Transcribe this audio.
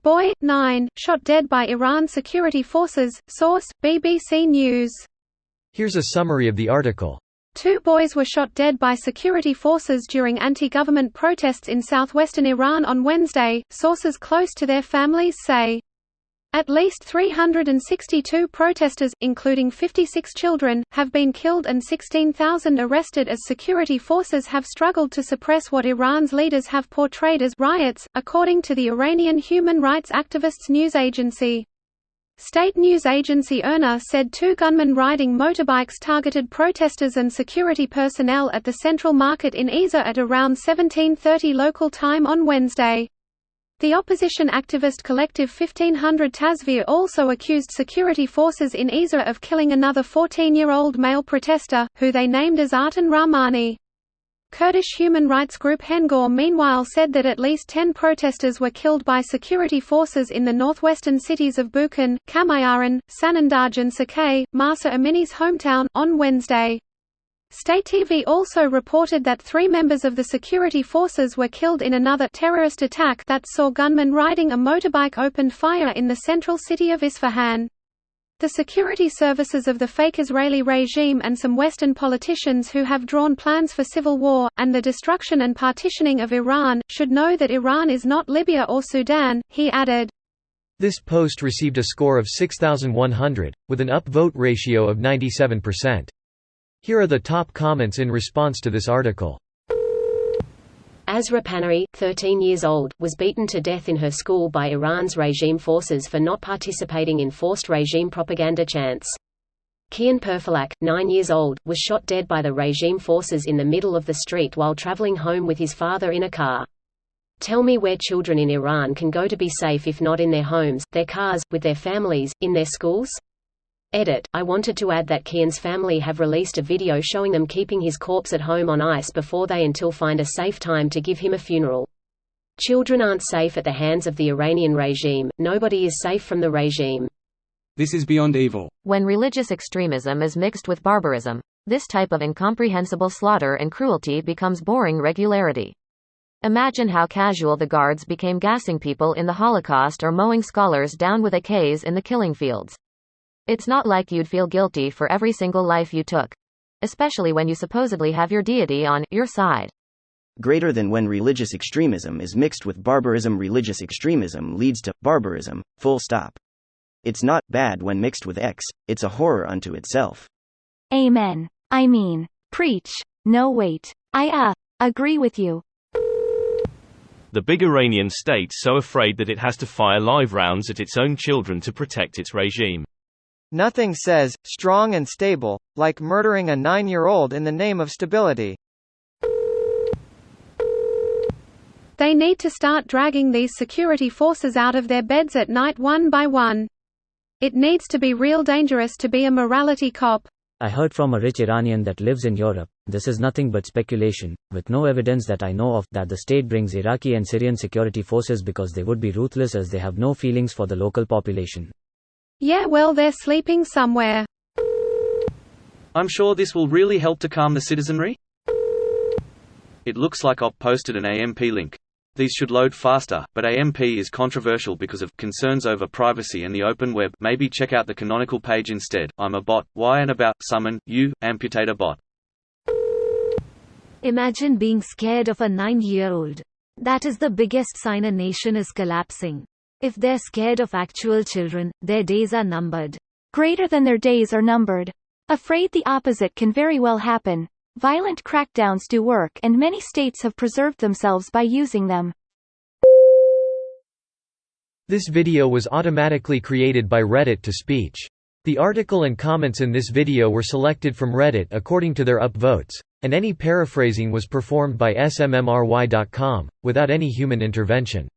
Boy, 9, shot dead by Iran security forces. Source: BBC News. Here's a summary of the article. 2 boys were shot dead by security forces during anti-government protests in southwestern Iran on Wednesday, sources close to their families say. At least 362 protesters, including 56 children, have been killed and 16,000 arrested as security forces have struggled to suppress what Iran's leaders have portrayed as riots, according to the Iranian human rights activists' news agency. State news agency IRNA said 2 gunmen riding motorbikes targeted protesters and security personnel at the Central Market in Isa at around 17:30 local time on Wednesday. The opposition activist collective 1500 Tasvir also accused security forces in Isa of killing another 14-year-old male protester, who they named as Artan Rahmani. Kurdish human rights group Hengor meanwhile said that at least 10 protesters were killed by security forces in the northwestern cities of Buchan, Kamiaran, Sanandaj and Sakai, Mahsa Amini's hometown, on Wednesday. State TV also reported that 3 members of the security forces were killed in another terrorist attack that saw gunmen riding a motorbike opened fire in the central city of Isfahan. The security services of the fake Israeli regime and some Western politicians who have drawn plans for civil war, and the destruction and partitioning of Iran, should know that Iran is not Libya or Sudan, he added. This post received a score of 6,100, with an upvote ratio of 97%. Here are the top comments in response to this article. Azra Panahi, 13 years old, was beaten to death in her school by Iran's regime forces for not participating in forced regime propaganda chants. Kian Perfalak, 9 years old, was shot dead by the regime forces in the middle of the street while traveling home with his father in a car. Tell me where children in Iran can go to be safe if not in their homes, their cars, with their families, in their schools? Edit. I wanted to add that Kian's family have released a video showing them keeping his corpse at home on ice before they find a safe time to give him a funeral. Children aren't safe at the hands of the Iranian regime, nobody is safe from the regime. This is beyond evil. When religious extremism is mixed with barbarism, this type of incomprehensible slaughter and cruelty becomes boring regularity. Imagine how casual the guards became gassing people in the Holocaust or mowing scholars down with AKs in the killing fields. It's not like you'd feel guilty for every single life you took. Especially when you supposedly have your deity on your side. Greater than when religious extremism is mixed with barbarism. Religious extremism leads to barbarism, full stop. It's not bad when mixed with X, it's a horror unto itself. Amen. I mean, preach. No wait. I agree with you. The big Iranian state so afraid that it has to fire live rounds at its own children to protect its regime. Nothing says, strong and stable, like murdering a 9-year-old in the name of stability. They need to start dragging these security forces out of their beds at night one by one. It needs to be real dangerous to be a morality cop. I heard from a rich Iranian that lives in Europe, this is nothing but speculation, with no evidence that I know of, that the state brings Iraqi and Syrian security forces because they would be ruthless as they have no feelings for the local population. Yeah, well, they're sleeping somewhere. I'm sure this will really help to calm the citizenry. It looks like I've posted an AMP link. These should load faster, but AMP is controversial because of concerns over privacy and the open web. Maybe check out the canonical page instead. I'm a bot. Why and about summon you amputate a bot. Imagine being scared of a 9-year-old. That is the biggest sign a nation is collapsing. If they're scared of actual children, their days are numbered. Greater than their days are numbered. Afraid the opposite can very well happen. Violent crackdowns do work, and many states have preserved themselves by using them. This video was automatically created by Reddit to speech. The article and comments in this video were selected from Reddit according to their upvotes, and any paraphrasing was performed by smmry.com, without any human intervention.